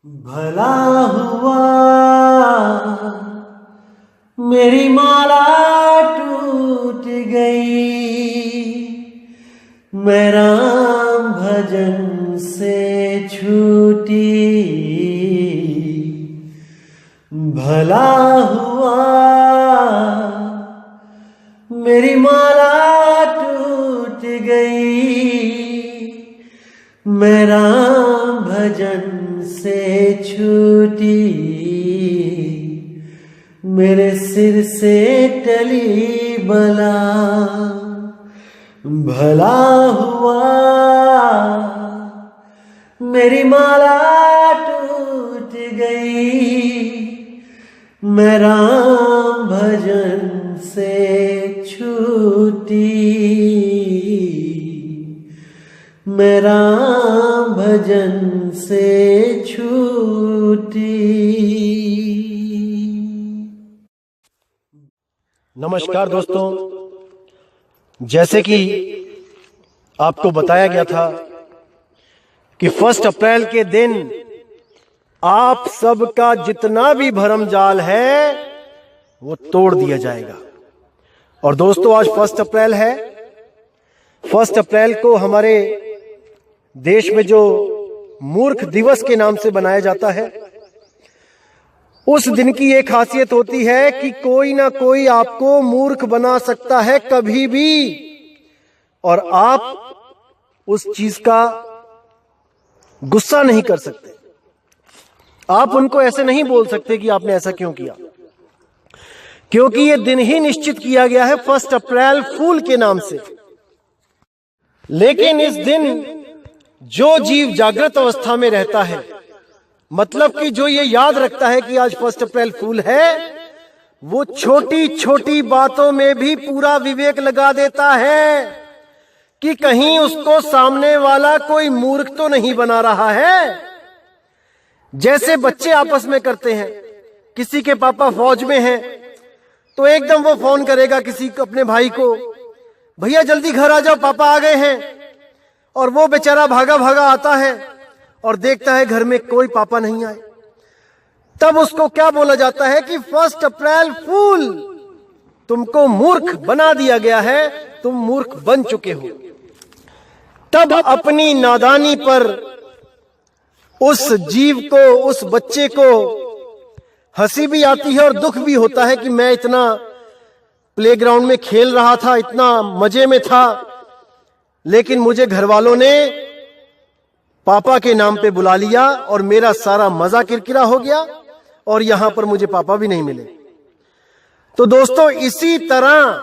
भला हुआ मेरी माला टूट गई, मैं राम भजन से छूटी। भला हुआ मेरी माला टूट गई, मैं राम भजन से छूटी। मेरे सिर से टली बला, भला हुआ मेरी माला टूट गई, मैं राम भजन से छूटी। मैं राम भजन से छूटी। नमस्कार दोस्तों, जैसे कि आपको बताया गया था कि 1 अप्रैल के दिन आप सबका जितना भी भरम जाल है वो तोड़ दिया जाएगा। और दोस्तों, आज 1 अप्रैल है। 1 अप्रैल को हमारे देश में जो मूर्ख दिवस के नाम से बनाया जाता है, उस दिन की एक खासियत होती है कि कोई ना कोई आपको मूर्ख बना सकता है कभी भी, और आप उस चीज का गुस्सा नहीं कर सकते। आप उनको ऐसे नहीं बोल सकते कि आपने ऐसा क्यों किया, क्योंकि ये दिन ही निश्चित किया गया है 1 अप्रैल फूल के नाम से। लेकिन इस दिन जो जीव जागृत अवस्था में रहता है, मतलब कि जो ये याद रखता है कि आज 1 अप्रैल फूल है, वो छोटी छोटी बातों में भी पूरा विवेक लगा देता है कि कहीं उसको सामने वाला कोई मूर्ख तो नहीं बना रहा है। जैसे बच्चे आपस में करते हैं, किसी के पापा फौज में हैं तो एकदम वो फोन करेगा किसी को, अपने भाई को, भैया जल्दी घर आ जाओ, पापा आ गए हैं। और वो बेचारा भागा भागा आता है और देखता है घर में कोई पापा नहीं आए। तब उसको क्या बोला जाता है कि 1 अप्रैल फूल, तुमको मूर्ख बना दिया गया है, तुम मूर्ख बन चुके हो। तब अपनी नादानी पर उस जीव को, उस बच्चे को हंसी भी आती है और दुख भी होता है कि मैं इतना प्लेग्राउंड में खेल रहा था, इतना मजे में था, लेकिन मुझे घर वालों ने पापा के नाम पे बुला लिया और मेरा सारा मजा किरकिरा हो गया और यहां पर मुझे पापा भी नहीं मिले। तो दोस्तों, इसी तरह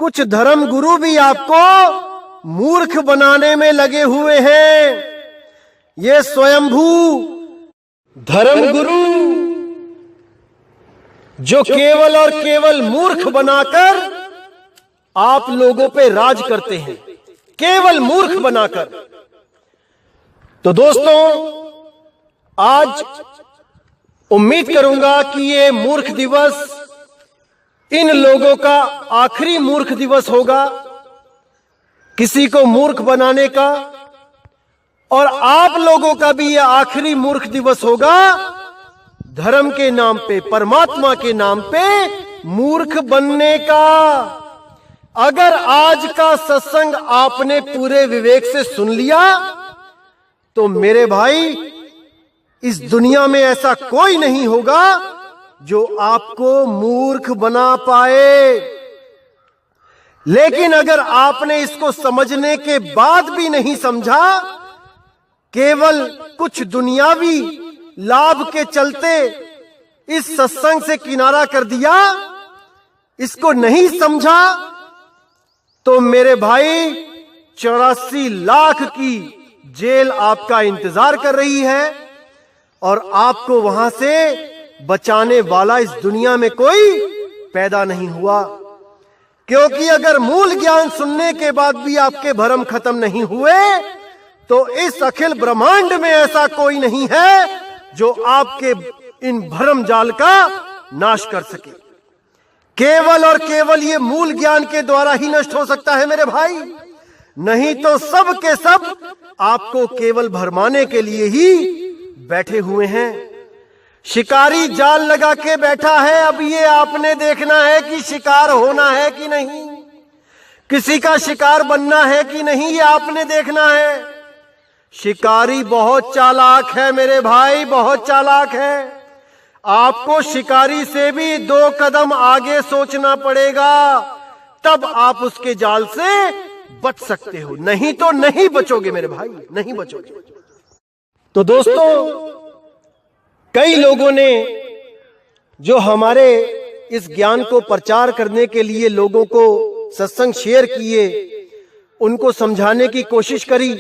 कुछ धर्म गुरु भी आपको मूर्ख बनाने में लगे हुए हैं। ये स्वयंभू धर्म गुरु जो केवल और केवल मूर्ख बनाकर आप लोगों पे राज करते हैं, केवल मूर्ख बनाकर। तो दोस्तों, आज उम्मीद करूंगा कि ये मूर्ख दिवस इन लोगों का आखिरी मूर्ख दिवस होगा, किसी को मूर्ख बनाने का, और आप लोगों का भी ये आखिरी मूर्ख दिवस होगा धर्म के नाम पे, परमात्मा के नाम पे मूर्ख बनने का। अगर आज का सत्संग आपने पूरे विवेक से सुन लिया तो मेरे भाई, इस दुनिया में ऐसा कोई नहीं होगा जो आपको मूर्ख बना पाए। लेकिन अगर आपने इसको समझने के बाद भी नहीं समझा, केवल कुछ दुनियावी लाभ के चलते इस सत्संग से किनारा कर दिया, इसको नहीं समझा, तो मेरे भाई 84 लाख की जेल आपका इंतजार कर रही है और आपको वहां से बचाने वाला इस दुनिया में कोई पैदा नहीं हुआ। क्योंकि अगर मूल ज्ञान सुनने के बाद भी आपके भ्रम खत्म नहीं हुए, तो इस अखिल ब्रह्मांड में ऐसा कोई नहीं है जो आपके इन भ्रम जाल का नाश कर सके। केवल और केवल ये मूल ज्ञान के द्वारा ही नष्ट हो सकता है मेरे भाई। नहीं तो सब के सब आपको केवल भरमाने के लिए ही बैठे हुए हैं। शिकारी जाल लगा के बैठा है। अब ये आपने देखना है कि शिकार होना है कि नहीं, किसी का शिकार बनना है कि नहीं, ये आपने देखना है। शिकारी बहुत चालाक है मेरे भाई, बहुत चालाक है। आपको शिकारी से भी 2 कदम आगे सोचना पड़ेगा, तब आप उसके जाल से बच सकते हो, नहीं तो नहीं बचोगे मेरे भाई, नहीं बचोगे। तो दोस्तों, कई लोगों ने जो हमारे इस ज्ञान को प्रचार करने के लिए लोगों को सत्संग शेयर किए, उनको समझाने की कोशिश करी।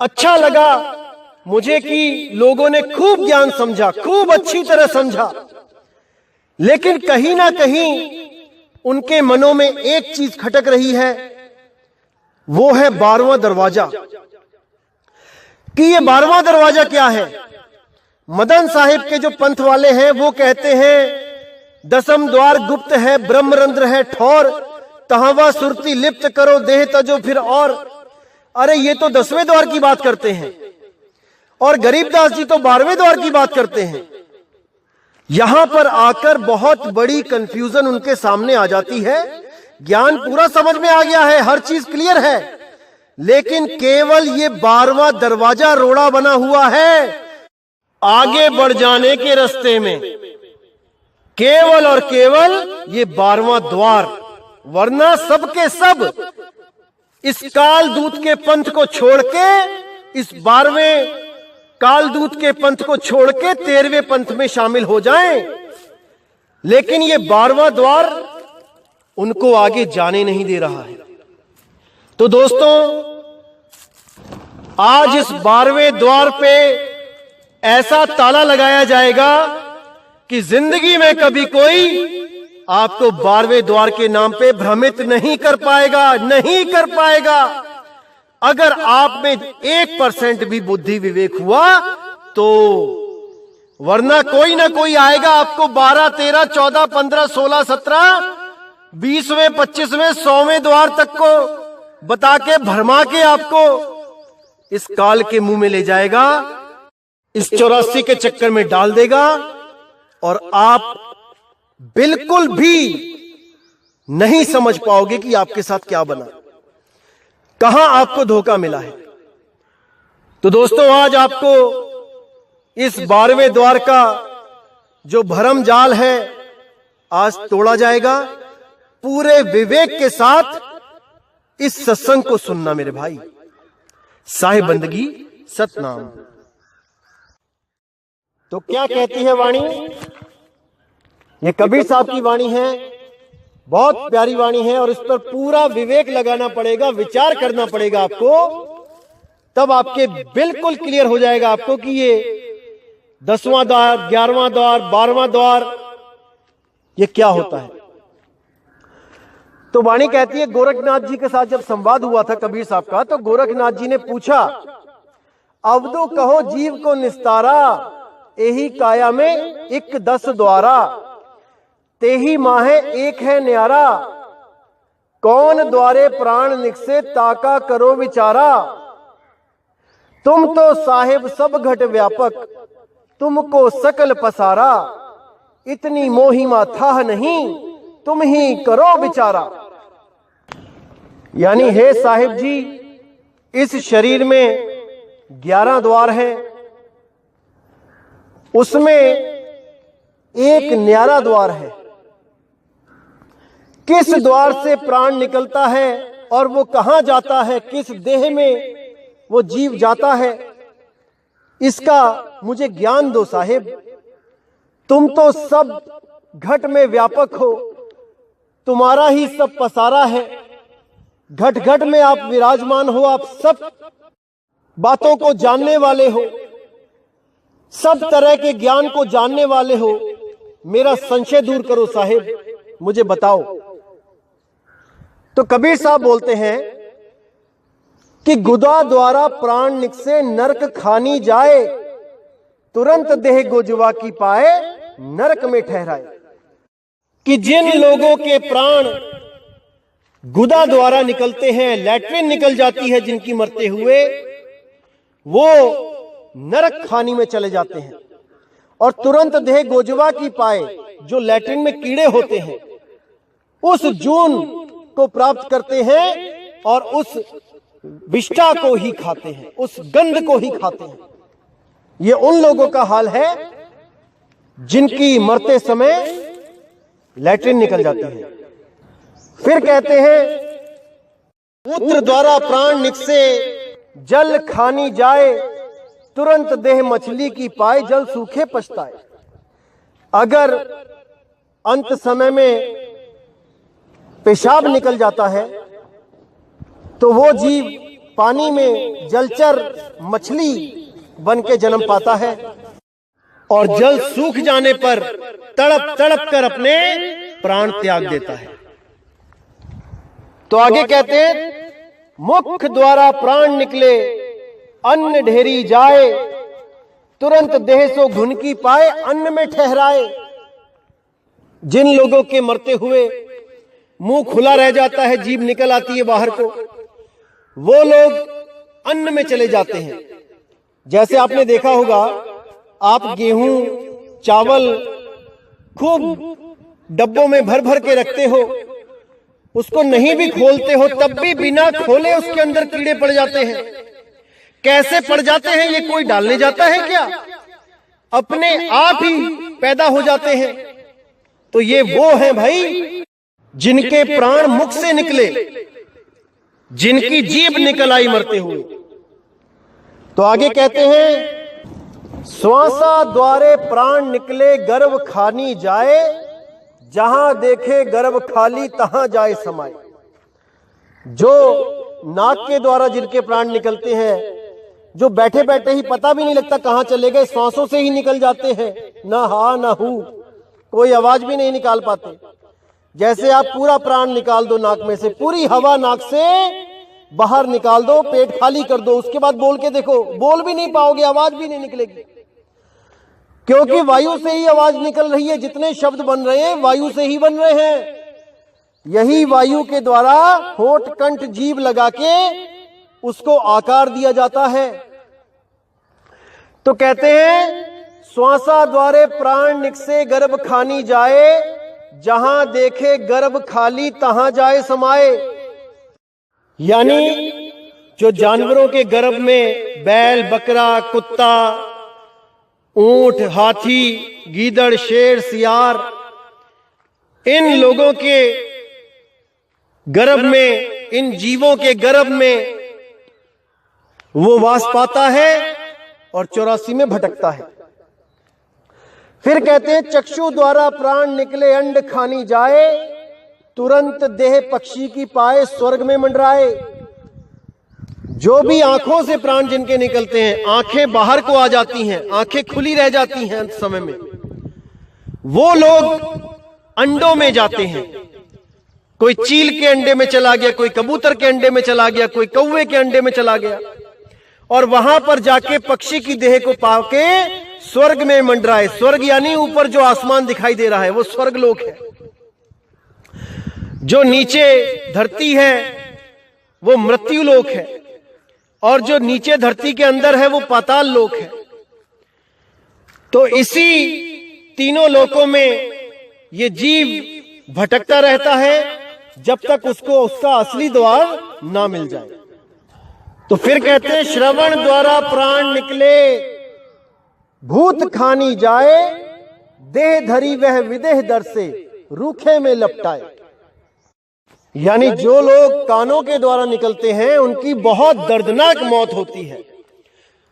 अच्छा लगा मुझे कि लोगों ने खूब ज्ञान समझा, खूब अच्छी तरह समझा, लेकिन कहीं ना कहीं उनके मनों में एक चीज खटक रही है, वो है 12वां दरवाजा। कि ये 12वां दरवाजा क्या है? मदन साहिब के जो पंथ वाले हैं वो कहते हैं 10वां द्वार गुप्त है, ब्रह्मरंध्र है ठौर, तहावा सुरती लिप्त करो देह तजो फिर और। अरे ये तो 10वें द्वार की बात करते हैं और गरीबदास जी तो 12वें द्वार की बात करते हैं। यहां पर आकर बहुत बड़ी कंफ्यूजन उनके सामने आ जाती है। ज्ञान पूरा समझ में आ गया है, हर चीज क्लियर है, लेकिन केवल ये 12वां दरवाजा रोड़ा बना हुआ है आगे बढ़ जाने के रास्ते में, केवल और केवल ये 12वां द्वार। वरना सबके सब इस कालदूत के पंथ को छोड़ के, इस 12वें कालदूत के पंथ को छोड़ के 13वें पंथ में शामिल हो जाएं, लेकिन ये 12वां द्वार उनको आगे जाने नहीं दे रहा है। तो दोस्तों, आज इस 12वें द्वार पे ऐसा ताला लगाया जाएगा कि जिंदगी में कभी कोई आपको 12वें द्वार के नाम पे भ्रमित नहीं कर पाएगा, नहीं कर पाएगा। अगर आप में 1% भी बुद्धि विवेक हुआ तो, वरना कोई ना कोई आएगा आपको 12, 13, 14, 15, 16, 17, 20वें, 25वें, 100वें द्वार तक को बता के, भरमा के आपको इस काल के मुंह में ले जाएगा, इस 84 के चक्कर में डाल देगा और आप बिल्कुल भी नहीं समझ पाओगे कि आपके साथ क्या बना, कहां आपको धोखा मिला है। तो दोस्तों, आज आपको इस 12वें द्वार का जो भरम जाल है आज तोड़ा जाएगा। पूरे विवेक के साथ इस सत्संग को सुनना मेरे भाई। साहिब बंदगी सतनाम। तो क्या कहती है वाणी? ये कबीर साहब की वाणी है, बहुत प्यारी वाणी है, और इस पर पूरा विवेक लगाना पड़ेगा, विचार करना पड़ेगा आपको, तब आपके बिल्कुल क्लियर हो जाएगा आपको कि ये 10वां द्वार, 11वां द्वार, 12वां द्वार ये क्या होता है। तो वाणी कहती है, गोरखनाथ जी के साथ जब संवाद हुआ था कबीर साहब का, तो गोरखनाथ जी ने पूछा, अवधु कहो जीव को निस्तारा, एही काया में एक 10 द्वारा, तेही माहे एक है न्यारा, कौन द्वारे प्राण निकसे ताका करो विचारा, तुम तो साहिब सब घट व्यापक, तुमको सकल पसारा, इतनी मोहिमा था नहीं, तुम ही करो विचारा। यानी हे साहिब जी, इस शरीर में 11 द्वार हैं, उसमें एक न्यारा द्वार है। किस द्वार से प्राण निकलता है और वो कहां जाता है, किस देह में वो जीव जाता है, इसका मुझे ज्ञान दो साहिब। तुम तो सब घट में व्यापक हो, तुम्हारा ही सब पसारा है, घट घट में आप विराजमान हो, आप सब बातों को जानने वाले हो, सब तरह के ज्ञान को जानने वाले हो। मेरा संशय दूर करो साहिब, मुझे बताओ। तो कबीर साहब बोलते हैं कि गुदा द्वारा प्राण निकसे नरक खानी जाए, तुरंत देह गोजवा की पाए नरक में ठहराए। कि जिन लोगों के प्राण गुदा द्वारा निकलते हैं, लैट्रिन निकल जाती है जिनकी मरते हुए, वो नरक खानी में चले जाते हैं और तुरंत देह गोजवा की पाए, जो लैट्रिन में कीड़े होते हैं, उस जून को प्राप्त करते हैं और उस विष्ठा को ही खाते हैं, उस गंध को ही खाते हैं। ये उन लोगों का हाल है जिनकी मरते समय लैट्रिन निकल जाती है। फिर कहते हैं, मूत्र द्वारा प्राण निकसे जल खानी जाए, तुरंत देह मछली की पाए, जल सूखे पछताए। अगर अंत समय में पेशाब निकल जाता है तो वो जीव पानी में जलचर मछली बन के जन्म पाता है और जल सूख जाने पर तड़प तड़प कर अपने प्राण त्याग देता है। तो आगे कहते हैं, मुख द्वारा प्राण निकले अन्न ढेरी जाए, तुरंत देह सो घुन की पाए, अन्न में ठहराए। जिन लोगों के मरते हुए मुंह खुला रह जाता है, जीभ निकल आती है बाहर को, वो लोग अन्न में चले जाते हैं। जैसे आपने देखा होगा, आप गेहूं चावल खूब डब्बों में भर भर के रखते हो, उसको नहीं भी खोलते हो तब भी बिना खोले उसके अंदर कीड़े पड़ जाते हैं। कैसे पड़ जाते हैं? ये कोई डालने जाता है क्या? अपने आप ही पैदा हो जाते हैं। तो ये वो हैं भाई जिनके प्राण मुख से निकले, जिनकी जीभ निकल आई मरते हुए। तो आगे कहते हैं, श्वासा द्वारे प्राण निकले गर्भ खानी जाए, जहां देखे गर्भ खाली तहां जाए समाए। जो नाक के द्वारा जिनके प्राण निकलते हैं, जो बैठे बैठे ही पता भी नहीं लगता कहां चले गए, श्वासों से ही निकल जाते हैं, ना हा ना हू, कोई आवाज भी नहीं निकाल पाते। जैसे आप पूरा प्राण निकाल दो नाक में से, पूरी हवा नाक से बाहर निकाल दो, पेट खाली कर दो, उसके बाद बोल के देखो, बोल भी नहीं पाओगे, आवाज भी नहीं निकलेगी, क्योंकि वायु से ही आवाज निकल रही है। जितने शब्द बन रहे हैं वायु से ही बन रहे हैं। यही वायु के द्वारा होठ कंठ जीभ लगा के उसको आकार दिया जाता है। तो कहते हैं, श्वासा द्वारे प्राण निकसे गर्भ खानी जाए, जहां देखे गर्भ खाली तहां जाए समाए। यानी जो जानवरों के गर्भ में बैल, बकरा, कुत्ता, ऊंट, हाथी, गीदड़, शेर, सियार, इन लोगों के गर्भ में, इन जीवों के गर्भ में वो वास पाता है और 84 में भटकता है। फिर कहते हैं, चक्षु द्वारा प्राण निकले अंड खानी जाए, तुरंत देह पक्षी की पाए, स्वर्ग में मंडराए। जो भी आंखों से प्राण जिनके निकलते हैं, आंखें बाहर को आ जाती हैं, आंखें खुली रह जाती हैं अंत समय में, वो लोग अंडों में जाते हैं। कोई चील के अंडे में चला गया, कोई कबूतर के अंडे में चला गया, कोई कौवे के अंडे में चला गया, और वहां पर जाके पक्षी की देह को पाके स्वर्ग में मंडराए। स्वर्ग यानी ऊपर जो आसमान दिखाई दे रहा है वो स्वर्ग लोक है। जो नीचे धरती है वो मृत्यु लोक है, और जो नीचे धरती के अंदर है वो पाताल लोक है। तो इसी तीनों लोकों में ये जीव भटकता रहता है जब तक उसको उसका असली द्वार ना मिल जाए। तो फिर कहते हैं, श्रवण द्वारा प्राण निकले भूत खानी जाए, देह धरी वह विदेह दर से रूखे में लपटाए। यानी जो लोग कानों के द्वारा निकलते हैं उनकी बहुत दर्दनाक मौत होती है,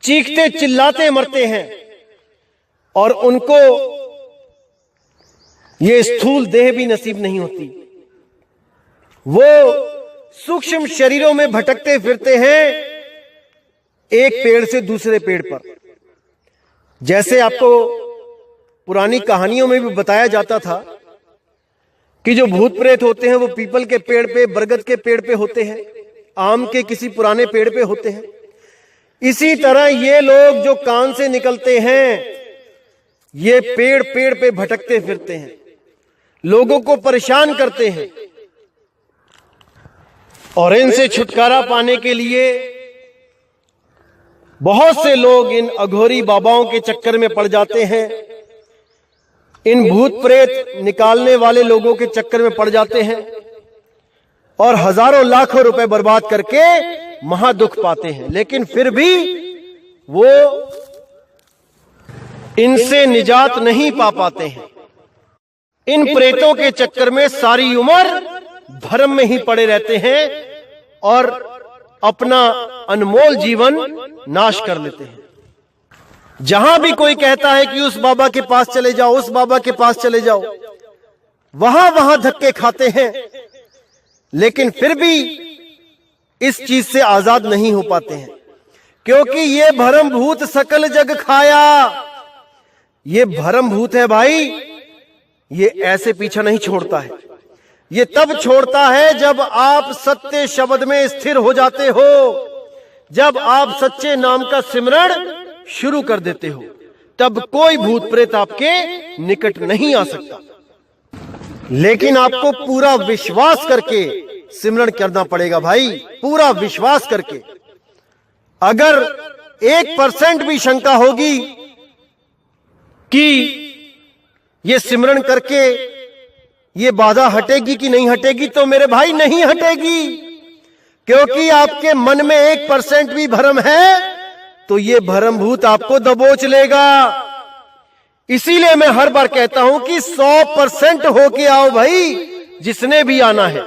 चीखते चिल्लाते मरते हैं, और उनको ये स्थूल देह भी नसीब नहीं होती। वो सूक्ष्म शरीरों में भटकते फिरते हैं एक पेड़ से दूसरे पेड़ पर। जैसे आपको पुरानी कहानियों में भी बताया जाता था कि जो भूत प्रेत होते हैं वो पीपल के पेड़ पे, बरगद के पेड़ पे होते हैं, आम के किसी पुराने पेड़ पे होते हैं। इसी तरह ये लोग जो कान से निकलते हैं, ये पेड़ पेड़ पे भटकते फिरते हैं, लोगों को परेशान करते हैं, और इनसे छुटकारा पाने के लिए बहुत से लोग इन अघोरी बाबाओं के चक्कर में पड़ जाते हैं, इन भूत प्रेत निकालने वाले लोगों के चक्कर में पड़ जाते हैं और हजारों लाखों रुपए बर्बाद करके महादुख पाते हैं, लेकिन फिर भी वो इनसे निजात नहीं पा पाते हैं। इन प्रेतों के चक्कर में सारी उम्र भ्रम में ही पड़े रहते हैं और अपना अनमोल जीवन नाश कर लेते हैं। जहां भी कोई कहता है कि उस बाबा के पास चले जाओ, उस बाबा के पास चले जाओ, वहां वहां धक्के खाते हैं, लेकिन फिर भी इस चीज से आजाद नहीं हो पाते हैं, क्योंकि ये भरम भूत सकल जग खाया। ये भरम भूत है भाई, ये ऐसे पीछा नहीं छोड़ता है। ये तब छोड़ता है जब आप सत्य शब्द में स्थिर हो जाते हो, जब आप सच्चे नाम का सिमरण शुरू कर देते हो, तब कोई भूत प्रेत आपके निकट नहीं आ सकता। लेकिन आपको पूरा विश्वास करके सिमरण करना पड़ेगा भाई, पूरा विश्वास करके। अगर 1% भी शंका होगी कि ये सिमरण करके ये बाधा हटेगी कि नहीं हटेगी, तो मेरे भाई नहीं हटेगी, क्योंकि आपके मन में 1% भी भ्रम है तो ये भ्रम भूत आपको दबोच लेगा। इसीलिए मैं हर बार कहता हूं कि 100% होके आओ भाई, जिसने भी आना है।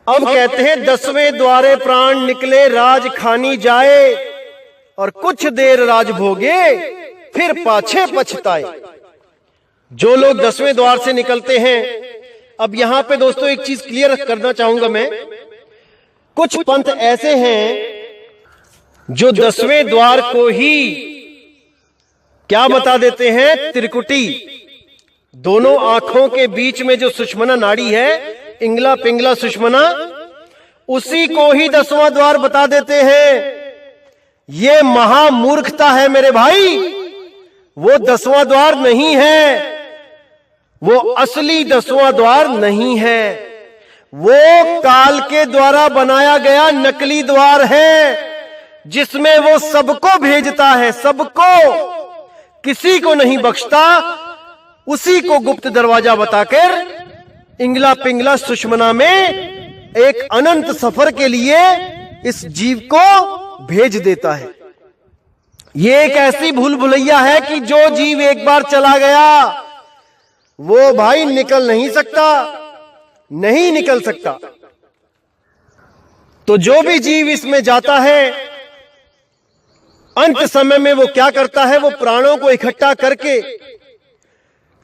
अब कहते हैं 10वें द्वारे प्राण निकले राज खानी जाए, और कुछ देर राज भोगे फिर पाछे पछताए। जो लोग 10वें द्वार से निकलते हैं, अब यहां पे दोस्तों एक चीज क्लियर करना चाहूंगा मैं, कुछ पंथ ऐसे हैं जो 10वें द्वार को ही क्या बता देते हैं, त्रिकुटी, दोनों आंखों के बीच में जो सुषमना नाड़ी है, इंगला पिंगला सुषमना, उसी को ही 10वां द्वार बता देते हैं। ये महामूर्खता है मेरे भाई, वो 10वां द्वार नहीं है, वो असली 10वां द्वार नहीं है, वो काल के द्वारा बनाया गया नकली द्वार है, जिसमें वो सबको भेजता है, सबको, किसी को नहीं बख्शता। उसी को गुप्त दरवाजा बताकर इंगला पिंगला सुषमना में एक अनंत सफर के लिए इस जीव को भेज देता है। ये एक ऐसी भूल भुलैया है कि जो जीव एक बार चला गया वो भाई निकल नहीं सकता, नहीं निकल सकता। तो जो भी जीव इसमें जाता है, अंत समय में वो क्या करता है, वो प्राणों को इकट्ठा करके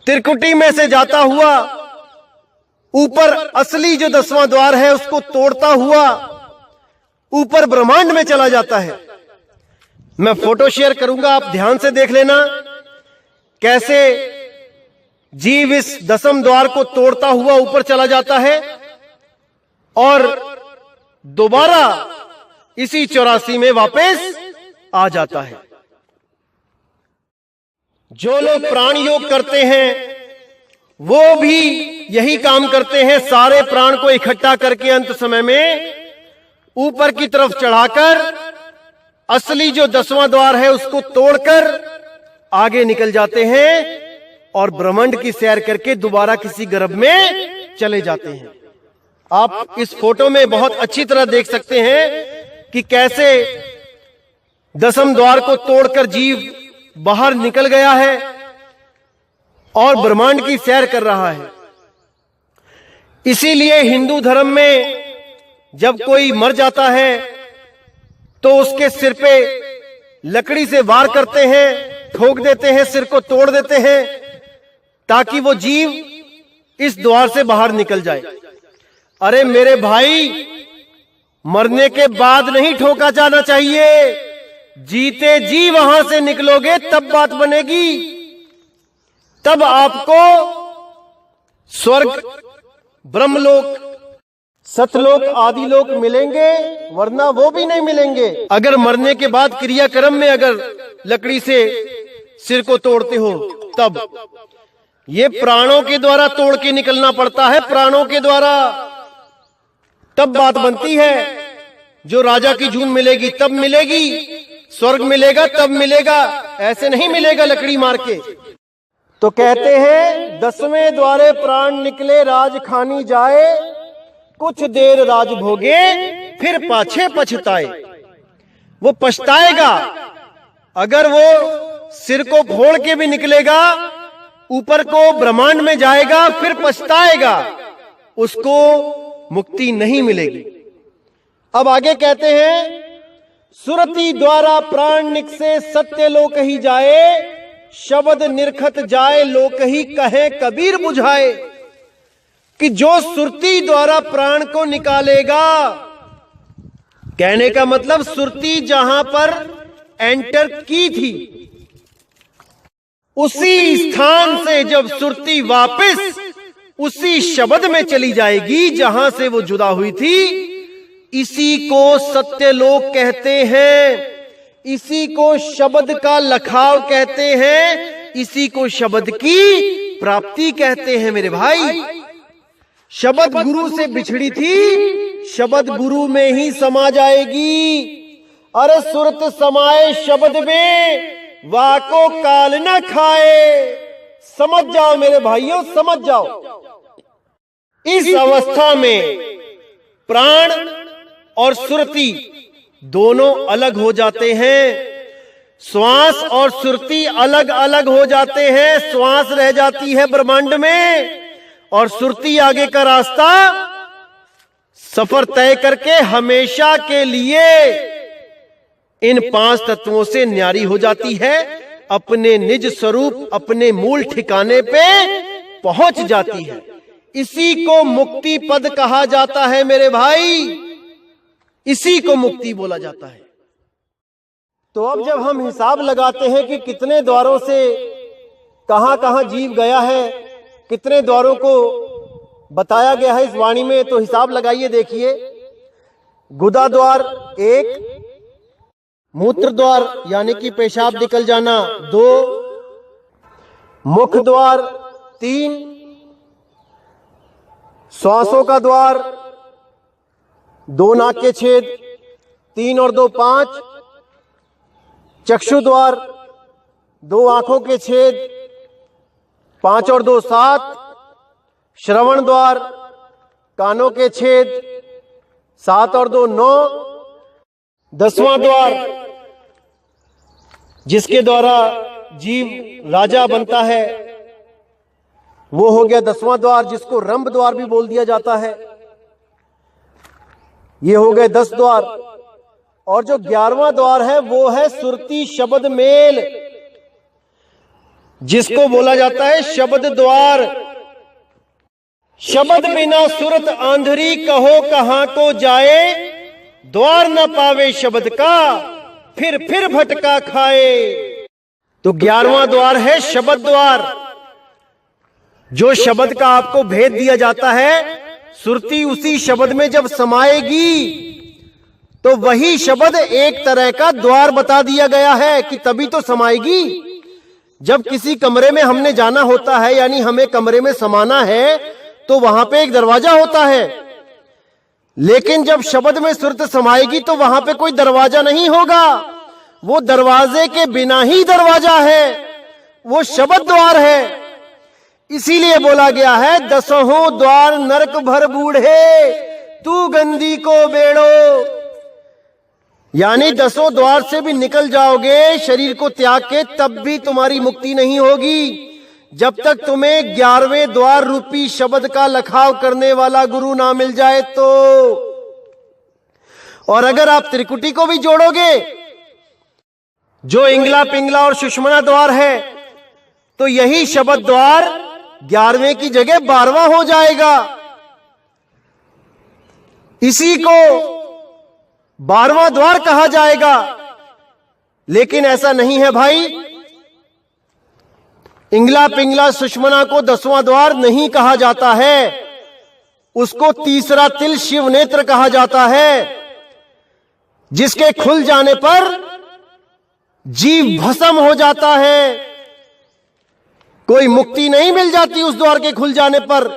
त्रिकुटी में से जाता हुआ ऊपर असली जो 10वां द्वार है उसको तोड़ता हुआ ऊपर ब्रह्मांड में चला जाता है। मैं फोटो शेयर करूंगा, आप ध्यान से देख लेना कैसे जीव इस 10वें द्वार को तोड़ता हुआ ऊपर चला जाता है और दोबारा इसी 84 में वापस आ जाता है। जो लोग प्राण योग करते हैं वो भी यही काम करते हैं, सारे प्राण को इकट्ठा करके अंत समय में ऊपर की तरफ चढ़ाकर असली जो 10वां द्वार है उसको तोड़कर आगे निकल जाते हैं और ब्रह्मांड की सैर करके दोबारा किसी गर्भ में चले जाते हैं। आप इस फोटो में बहुत अच्छी तरह देख सकते हैं कि कैसे 10वें द्वार को तोड़कर जीव बाहर निकल गया है और ब्रह्मांड की सैर कर रहा है। इसीलिए हिंदू धर्म में जब कोई मर जाता है तो उसके सिर पे लकड़ी से वार करते हैं, ठोक देते हैं, सिर को तोड़ देते हैं ताकि वो जीव इस द्वार से बाहर निकल जाए। अरे मेरे भाई, मरने के बाद नहीं ठोका जाना चाहिए, जीते जी वहां से निकलोगे तब बात बनेगी, तब आपको स्वर्ग, ब्रह्मलोक, सतलोक आदि लोक मिलेंगे, वरना वो भी नहीं मिलेंगे। अगर मरने के बाद क्रियाक्रम में अगर लकड़ी से सिर को तोड़ते हो तब ये प्राणों के द्वारा तोड़ के निकलना पड़ता है, प्राणों के द्वारा, तब बात बनती है। जो राजा की जून मिलेगी तब मिलेगी, स्वर्ग मिलेगा तब मिलेगा, ऐसे नहीं मिलेगा लकड़ी मार के। तो कहते हैं 10वें द्वारे प्राण निकले राज खानी जाए, कुछ देर राज भोगे फिर पाछे पछताए। वो पछताएगा, अगर वो सिर को फोड़ के भी निकलेगा, ऊपर को ब्रह्मांड में जाएगा, फिर पछताएगा, उसको मुक्ति नहीं मिलेगी। अब आगे कहते हैं सुरति द्वारा प्राण निकसे सत्य लोक ही जाए, शब्द निरखत जाए लोक ही कहे कबीर बुझाए। कि जो सुरती द्वारा प्राण को निकालेगा, कहने का मतलब सुरती जहां पर एंटर की थी, उसी स्थान से जब सुरती वापस उसी शब्द में चली जाएगी जहां से वो जुदा हुई थी, इसी को सत्यलोक कहते हैं, इसी को शब्द का लखाव कहते हैं, इसी को शब्द की प्राप्ति कहते हैं। मेरे भाई, शब्द गुरु से बिछड़ी थी, शब्द गुरु में ही समा जाएगी। अरे सुरत समाए शब्द में, वाको काल न खाए। समझ जाओ मेरे भाइयों, समझ जाओ। इस अवस्था में प्राण और सुरति दोनों अलग हो जाते हैं। श्वास और सुरति अलग अलग हो जाते हैं। श्वास रह जाती है ब्रह्मांड में और सुरति आगे का रास्ता सफर तय करके हमेशा के लिए इन 5 तत्वों से न्यारी हो जाती है, अपने निज स्वरूप, अपने मूल ठिकाने पे पहुंच जाती है। इसी को मुक्ति पद कहा जाता है मेरे भाई, इसी को मुक्ति बोला जाता है। तो अब जब हम हिसाब लगाते हैं कि कितने द्वारों से कहां कहां जीव गया है, कितने द्वारों को बताया गया है इस वाणी में, तो हिसाब लगाइए। देखिए, गुदा द्वार 1, मूत्र द्वार यानी कि पेशाब निकल जाना 2, मुख द्वार 3, श्वासों का द्वार 2 नाक के छेद 3 और 2 5, चक्षु द्वार 2 आंखों के छेद 5 और 2 7, श्रवण द्वार कानों के छेद 7 और 2 9, 10वां द्वार जिसके द्वारा जीव राजा बनता है वो हो गया 10वां द्वार, जिसको रंभ द्वार भी बोल दिया जाता है। ये हो गए 10 द्वार। और जो 11वां द्वार है वो है सुरती शब्द मेल, जिसको बोला जाता है शब्द द्वार। शब्द बिना सुरत आंधरी कहो कहां को जाए, द्वार न पावे शब्द का फिर भटका खाए। तो 11वां द्वार है शब्द द्वार। जो शब्द का आपको भेद दिया जाता है, सुरती उसी शब्द में जब समाएगी तो वही शब्द एक तरह का द्वार बता दिया गया है कि तभी तो समाएगी। जब किसी कमरे में हमने जाना होता है, यानी हमें कमरे में समाना है, तो वहां पे एक दरवाजा होता है। लेकिन जब शब्द में सुरत समाएगी तो वहां पे कोई दरवाजा नहीं होगा, वो दरवाजे के बिना ही दरवाजा है, वो शब्द द्वार है। इसीलिए बोला गया है 10हों द्वार नरक भर बूढ़े, तू गंदी को बेड़ो। यानी 10 द्वार से भी निकल जाओगे शरीर को त्याग के, तब भी तुम्हारी मुक्ति नहीं होगी जब तक तुम्हें 11वें द्वार रूपी शब्द का लखाव करने वाला गुरु ना मिल जाए तो। और अगर आप त्रिकुटी को भी जोड़ोगे, जो इंगला पिंगला और सुषमना द्वार है, तो यही शब्द द्वार 11वें की जगह 12वां हो जाएगा। इसी को 12वां द्वार कहा जाएगा। लेकिन ऐसा नहीं है भाई, इंगला पिंगला सुषमना को 10वां द्वार नहीं कहा जाता है, उसको तीसरा तिल शिव नेत्र कहा जाता है, जिसके खुल जाने पर जीव भस्म हो जाता है। कोई मुक्ति नहीं मिल जाती उस द्वार के खुल जाने पर।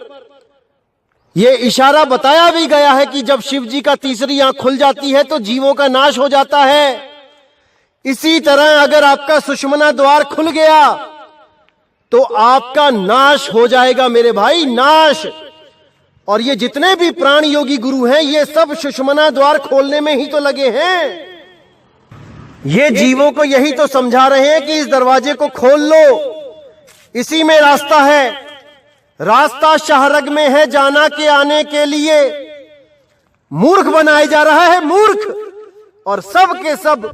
ये इशारा बताया भी गया है कि जब शिव जी का तीसरी आंख खुल जाती है तो जीवों का नाश हो जाता है। इसी तरह अगर आपका सुषुम्ना द्वार खुल गया तो आपका नाश हो जाएगा मेरे भाई, नाश। और ये जितने भी प्राण योगी गुरु हैं ये सब सुषुम्ना द्वार खोलने में ही तो लगे हैं। ये जीवों को यही तो समझा रहे हैं कि इस दरवाजे को खोल लो, इसी में रास्ता है। रास्ता शाहरग में है जाना के आने के लिए। मूर्ख बनाया जा रहा है, मूर्ख, और सब के सब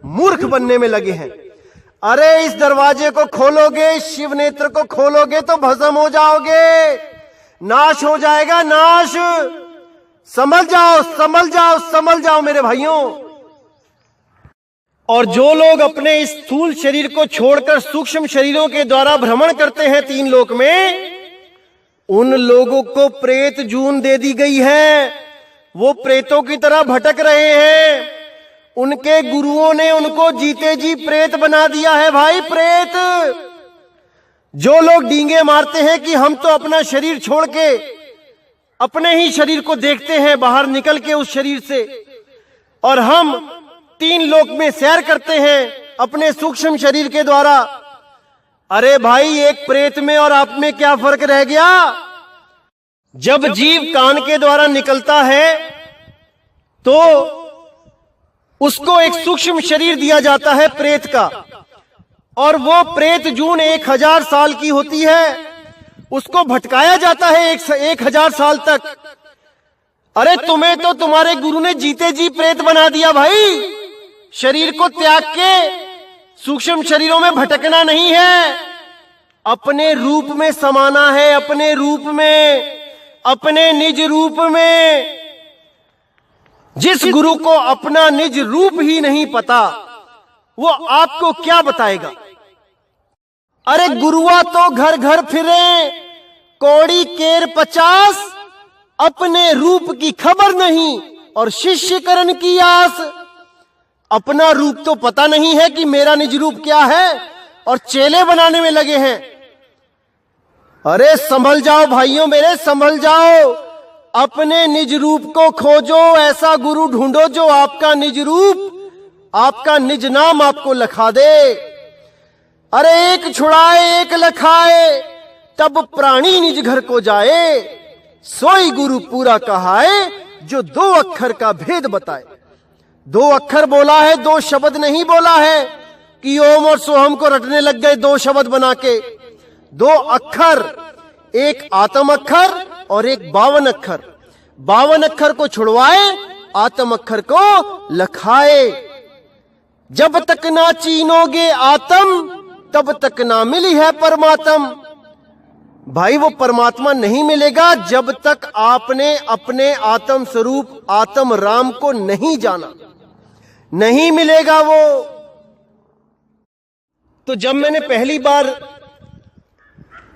मूर्ख बनने में लगे हैं। अरे इस दरवाजे को खोलोगे, शिव नेत्र को खोलोगे तो भस्म हो जाओगे, नाश हो जाएगा, नाश। समझ जाओ, समझ जाओ, समझ जाओ मेरे भाइयों। और जो लोग अपने इस स्थूल शरीर को छोड़कर सूक्ष्म शरीरों के द्वारा भ्रमण करते हैं तीन लोक में, उन लोगों को प्रेत जून दे दी गई है। वो प्रेतों की तरह भटक रहे हैं। उनके गुरुओं ने उनको जीते जी प्रेत बना दिया है भाई, प्रेत। जो लोग डींगे मारते हैं कि हम तो अपना शरीर छोड़ के अपने ही शरीर को देखते हैं बाहर निकल के उस शरीर से, और हम तीन लोक में सैर करते हैं अपने सूक्ष्म शरीर के द्वारा। अरे भाई, एक प्रेत में और आप में क्या फर्क रह गया? जब जीव कान के द्वारा निकलता है तो उसको एक सूक्ष्म शरीर दिया जाता है प्रेत का, और वो प्रेत जून 1000 साल की होती है। उसको भटकाया जाता है 1000 साल तक। अरे तुम्हें तो तुम्हारे गुरु ने जीते जी प्रेत बना दिया भाई। शरीर को त्याग के सूक्ष्म शरीरों में भटकना नहीं है, अपने रूप में समाना है, अपने रूप में, अपने निज रूप में। जिस गुरु को अपना निज रूप ही नहीं पता वो आपको क्या बताएगा? अरे गुरुआ तो घर घर फिरे, कौड़ी केर 50, अपने रूप की खबर नहीं और शिष्य करण की आस। अपना रूप तो पता नहीं है कि मेरा निज रूप क्या है, और चेले बनाने में लगे हैं। अरे संभल जाओ भाइयों मेरे, संभल जाओ। अपने निज रूप को खोजो, ऐसा गुरु ढूंढो जो आपका निज रूप, आपका निज नाम आपको लखा दे। अरे एक छुड़ाए एक लखाए, तब प्राणी निज घर को जाए। सोई गुरु पूरा कहाए, जो 2 अक्षर का भेद बताए। 2 अक्षर बोला है, 2 शब्द नहीं बोला है कि ओम और सोहम को रटने लग गए 2 शब्द बना के। 2 अक्षर, एक आत्म अक्षर और एक 52 अक्षर। 52 अक्षर को छुड़वाए, आत्म अक्षर को लखाए। जब तक ना चीनोगे आत्म, तब तक ना मिली है परमात्म। भाई वो परमात्मा नहीं मिलेगा जब तक आपने अपने आत्म स्वरूप आत्म राम को नहीं जाना, नहीं मिलेगा वो। तो जब मैंने पहली बार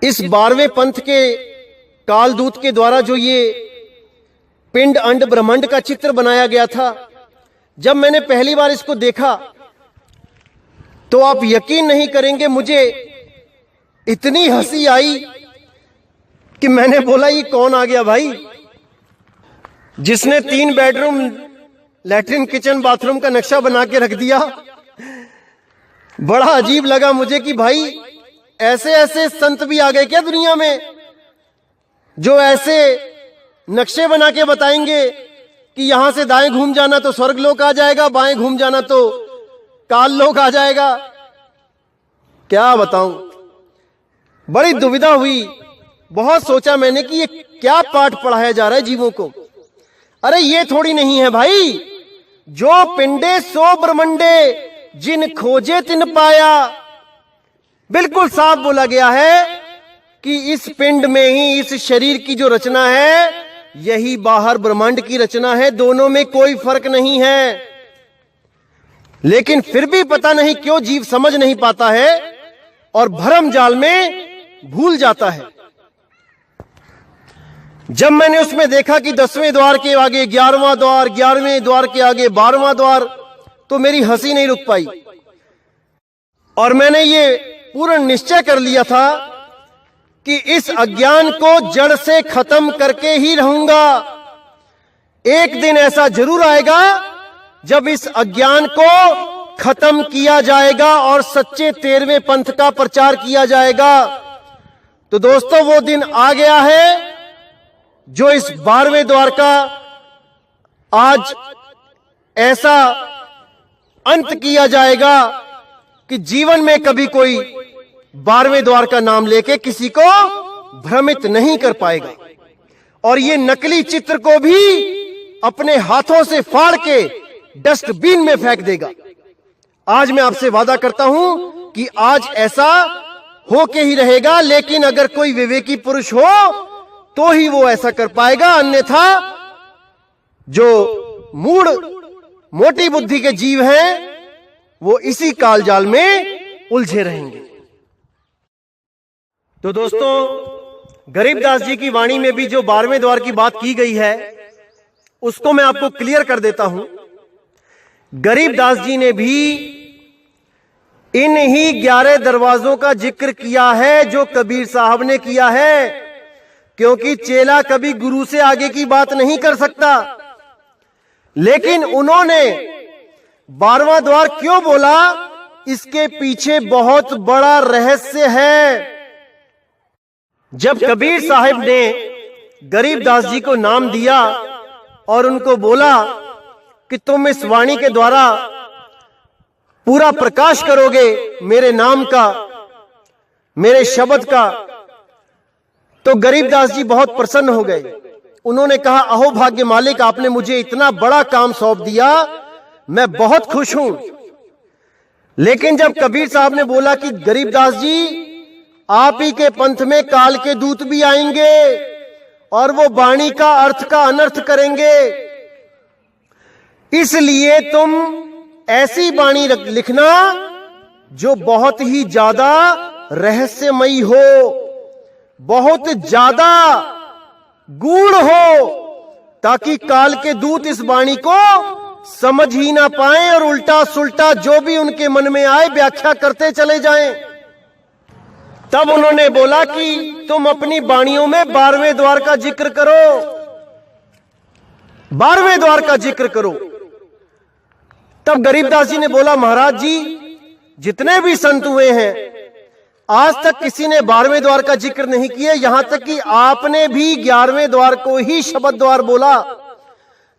इस 12वें पंथ के कालदूत के द्वारा जो ये पिंड अंड ब्रह्मांड का चित्र बनाया गया था, जब मैंने पहली बार इसको देखा तो आप यकीन नहीं करेंगे, मुझे इतनी हंसी आई कि मैंने बोला ये कौन आ गया भाई, जिसने 3 बेडरूम, लैट्रिन, किचन, बाथरूम का नक्शा बना के रख दिया। बड़ा अजीब लगा मुझे कि भाई ऐसे ऐसे संत भी आ गए क्या दुनिया में, जो ऐसे नक्शे बना के बताएंगे कि यहां से दाएं घूम जाना तो स्वर्ग लोक आ जाएगा, बाएं घूम जाना तो काल लोक आ जाएगा। क्या बताऊं, बड़ी दुविधा हुई। बहुत सोचा मैंने कि ये क्या पाठ पढ़ाया जा रहा है जीवों को। अरे ये थोड़ी नहीं है भाई, जो पिंडे सो ब्रह्मंडे, जिन खोजे तिन पाया। बिल्कुल साफ बोला गया है कि इस पिंड में ही, इस शरीर की जो रचना है, यही बाहर ब्रह्मांड की रचना है। दोनों में कोई फर्क नहीं है। लेकिन फिर भी पता नहीं क्यों जीव समझ नहीं पाता है और भरम जाल में भूल जाता है। जब मैंने उसमें देखा कि 10वें द्वार के आगे 11वां द्वार, 11वें द्वार के आगे 12वां द्वार, तो मेरी हंसी नहीं रुक पाई और मैंने ये पूर्ण निश्चय कर लिया था कि इस अज्ञान को जड़ से खत्म करके ही रहूंगा। एक दिन ऐसा जरूर आएगा जब इस अज्ञान को खत्म किया जाएगा और सच्चे 13वें पंथ का प्रचार किया जाएगा। तो दोस्तों, वो दिन आ गया है जो इस 12वें द्वार का आज ऐसा अंत किया जाएगा कि जीवन में कभी कोई 12वें द्वार का नाम लेके किसी को भ्रमित नहीं कर पाएगा और ये नकली चित्र को भी अपने हाथों से फाड़ के डस्टबिन में फेंक देगा। आज मैं आपसे वादा करता हूं कि आज ऐसा होके ही रहेगा, लेकिन अगर कोई विवेकी पुरुष हो तो ही वो ऐसा कर पाएगा, अन्यथा जो मूढ़ मोटी बुद्धि के जीव हैं वो इसी कालजाल में उलझे रहेंगे। तो दोस्तों, गरीबदास जी की वाणी में भी जो 12वें द्वार की बात की गई है उसको मैं आपको क्लियर कर देता हूं। गरीबदास जी ने भी इन ही 11 दरवाजों का जिक्र किया है जो कबीर साहब ने किया है, क्योंकि चेला कभी गुरु से आगे की बात नहीं कर सकता। लेकिन उन्होंने 12वां द्वार क्यों बोला, इसके पीछे बहुत बड़ा रहस्य है। जब कबीर साहब ने गरीबदास जी को नाम दिया और उनको बोला कि तुम इस वाणी के द्वारा पूरा प्रकाश करोगे मेरे नाम का, मेरे शब्द का, तो गरीबदास जी बहुत प्रसन्न हो गए। उन्होंने कहा, अहो भाग्य मालिक, आपने मुझे इतना बड़ा काम सौंप दिया, मैं बहुत खुश हूं। लेकिन जब कबीर साहब ने बोला कि गरीबदास जी, आप ही के पंथ में काल के दूत भी आएंगे और वो वाणी का अर्थ का अनर्थ करेंगे, इसलिए तुम ऐसी वाणी लिखना जो बहुत ही ज्यादा रहस्यमयी हो, बहुत ज्यादा गूढ़ हो, ताकि काल के दूत इस वाणी को समझ ही ना पाएं और उल्टा सुल्टा जो भी उनके मन में आए व्याख्या करते चले जाएं। तब उन्होंने बोला कि तुम अपनी वाणियों में 12वें द्वार का जिक्र करो, 12वें द्वार का जिक्र करो। तब गरीबदास जी ने बोला, महाराज जी, जितने भी संत हुए हैं आज तक किसी ने 12वें द्वार का जिक्र नहीं किया, यहां तक कि आपने भी 11वें द्वार को ही शब्द द्वार बोला,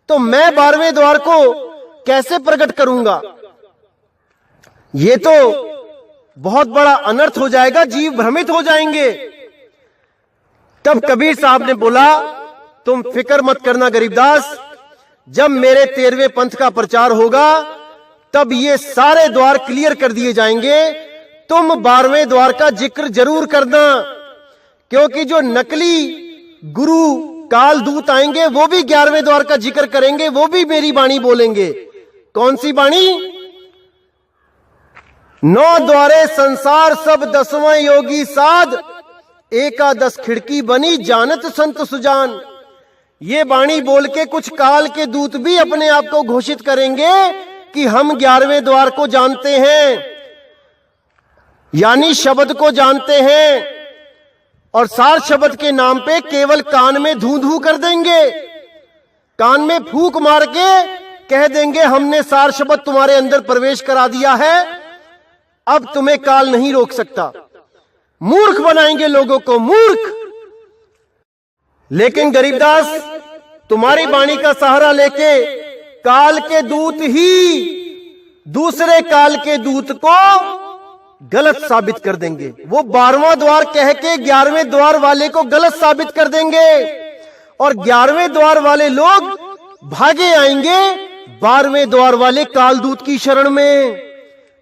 तो मैं 12वें द्वार को कैसे प्रकट करूंगा? ये तो बहुत बड़ा अनर्थ हो जाएगा, जीव भ्रमित हो जाएंगे। तब कबीर साहब ने बोला, तुम फिक्र मत करना गरीबदास, जब मेरे 13वें पंथ का प्रचार होगा तब ये सारे द्वार क्लियर कर दिए जाएंगे। तुम 12वें द्वार का जिक्र जरूर करना, क्योंकि जो नकली गुरु काल दूत आएंगे वो भी 11वें द्वार का जिक्र करेंगे, वो भी मेरी वाणी बोलेंगे। कौन सी वाणी? 9 द्वारे संसार सब 10वां योगी साध, एकादश खिड़की बनी जानत संत सुजान। ये वाणी बोल के कुछ काल के दूत भी अपने आप को घोषित करेंगे कि हम 11वें द्वार को जानते हैं, यानी शब्द को जानते हैं, और सार शब्द के नाम पे केवल कान में धू धू कर देंगे, कान में फूंक मार के कह देंगे हमने सार शब्द तुम्हारे अंदर प्रवेश करा दिया है, अब तुम्हें काल नहीं रोक सकता। मूर्ख बनाएंगे लोगों को, मूर्ख। लेकिन गरीबदास, तुम्हारी वाणी का सहारा लेके काल के दूत ही दूसरे काल के दूत को गलत साबित कर देंगे। वो 12वां द्वार कह के 11वें द्वार वाले को गलत साबित कर देंगे, और 11वें द्वार वाले लोग भागे आएंगे 12वें द्वार वाले कालदूत की शरण में,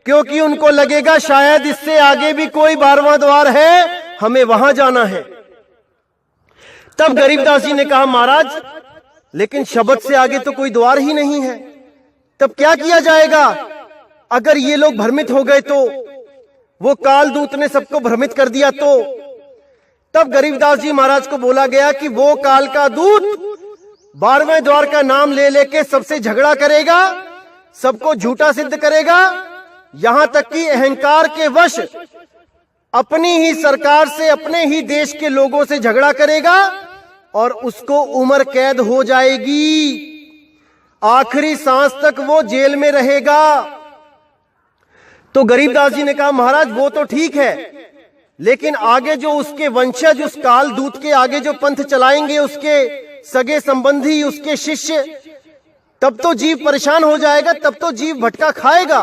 क्योंकि उनको लगेगा शायद इससे आगे भी कोई 12वां द्वार है, हमें वहां जाना है। तब गरीबदास जी ने कहा, महाराज, लेकिन शब्द से आगे तो कोई द्वार ही नहीं है, तब क्या किया जाएगा? अगर ये लोग भ्रमित हो गए तो, वो कालदूत ने सबको भ्रमित कर दिया तो। तब गरीबदास जी महाराज को बोला गया कि वो काल का दूत 12वें द्वार का नाम ले लेके सबसे झगड़ा करेगा, सबको झूठा सिद्ध करेगा, यहां तक कि अहंकार के वश अपनी ही सरकार से, अपने ही देश के लोगों से झगड़ा करेगा और उसको उम्र कैद हो जाएगी, आखिरी सांस तक वो जेल में रहेगा। तो गरीबदास जी ने कहा महाराज वो तो ठीक है, लेकिन आगे जो उसके वंशज, उस काल दूत के आगे जो पंथ चलाएंगे, उसके सगे संबंधी, उसके शिष्य, तब तो जीव परेशान हो जाएगा, तब तो जीव भटका खाएगा।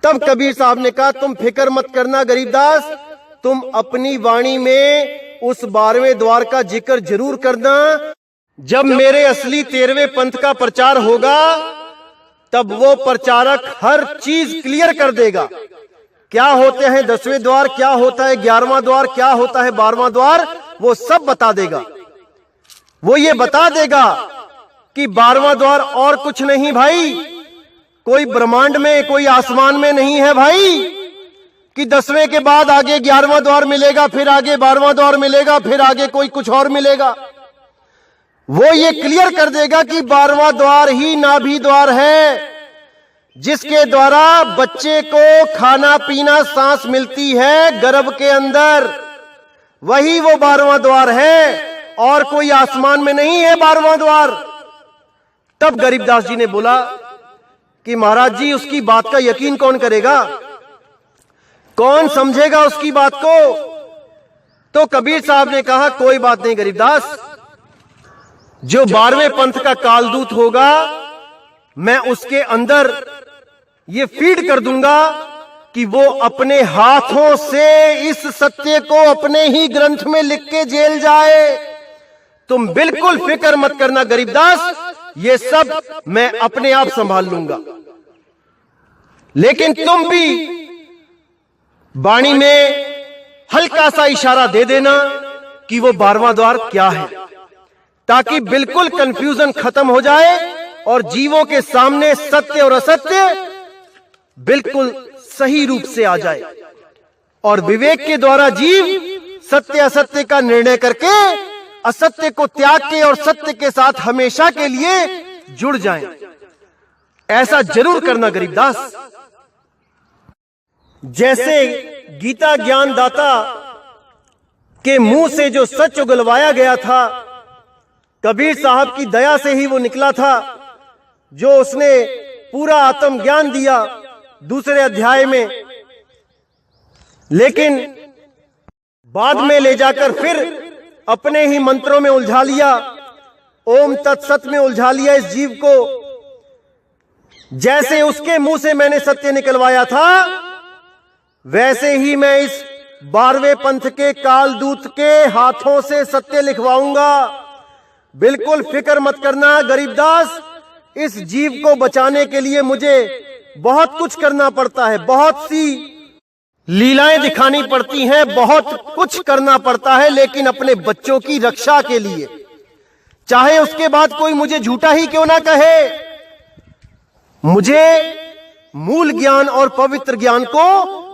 तब कबीर साहब ने कहा तुम फिक्र मत करना गरीबदास, तुम अपनी वाणी में उस 12वें द्वार का जिक्र जरूर करना। जब मेरे असली 13वें पंथ का प्रचार होगा तब वो प्रचारक हर चीज क्लियर कर देगा। क्या होते हैं 10वें द्वार, क्या होता है 11वां द्वार, क्या होता है 12वां द्वार, वो सब बता देगा। वो ये बता देगा कि 12वां द्वार और कुछ नहीं भाई, कोई ब्रह्मांड में, कोई आसमान में नहीं है भाई, कि 10वें के बाद आगे 11वां द्वार मिलेगा, फिर आगे 12वां द्वार मिलेगा, फिर आगे कोई कुछ और मिलेगा। वो ये क्लियर कर देगा कि 12वां द्वार ही नाभि द्वार है, जिसके द्वारा बच्चे को खाना पीना सांस मिलती है गर्भ के अंदर, वही वो 12वां द्वार है, और कोई आसमान में नहीं है 12वां द्वार। तब गरीबदास जी ने बोला कि महाराज जी उसकी बात का यकीन कौन करेगा, कौन समझेगा उसकी बात को। तो कबीर साहब ने कहा कोई बात नहीं गरीबदास, जो 12वें पंथ का कालदूत होगा मैं उसके अंदर ये फीड कर दूंगा कि वो अपने हाथों से इस सत्य को अपने ही ग्रंथ में लिख के जेल जाए। तुम बिल्कुल फिक्र मत करना गरीबदास, ये सब मैं अपने आप संभाल लूंगा। लेकिन तुम भी वाणी में हल्का सा इशारा दे देना कि वो 12वां द्वार क्या है, ताकि बिल्कुल कंफ्यूजन खत्म हो जाए और जीवों के सामने सत्य और असत्य बिल्कुल सही रूप से आ जाए, और विवेक के द्वारा जीव सत्य असत्य का निर्णय करके असत्य को त्याग के और सत्य के साथ हमेशा के लिए जुड़ जाएं। ऐसा जरूर करना गरीबदास। जैसे गीता ज्ञान दाता के मुंह से जो सच उगलवाया गया था, कबीर साहब की दया से ही वो निकला था, जो उसने पूरा आत्मज्ञान दिया दूसरे अध्याय में, लेकिन बाद में ले जाकर फिर अपने ही मंत्रों में उलझा लिया, ओम तत्सत में उलझा लिया इस जीव को। जैसे उसके मुंह से मैंने सत्य निकलवाया था, वैसे ही मैं इस 12वें पंथ के कालदूत के हाथों से सत्य लिखवाऊंगा। बिल्कुल फिक्र मत करना गरीबदास, इस जीव को बचाने के लिए मुझे बहुत कुछ करना पड़ता है, बहुत सी लीलाएं दिखानी पड़ती हैं, बहुत कुछ करना पड़ता है, लेकिन अपने बच्चों की रक्षा के लिए, चाहे उसके बाद कोई मुझे झूठा ही क्यों ना कहे, मुझे मूल ज्ञान और पवित्र ज्ञान को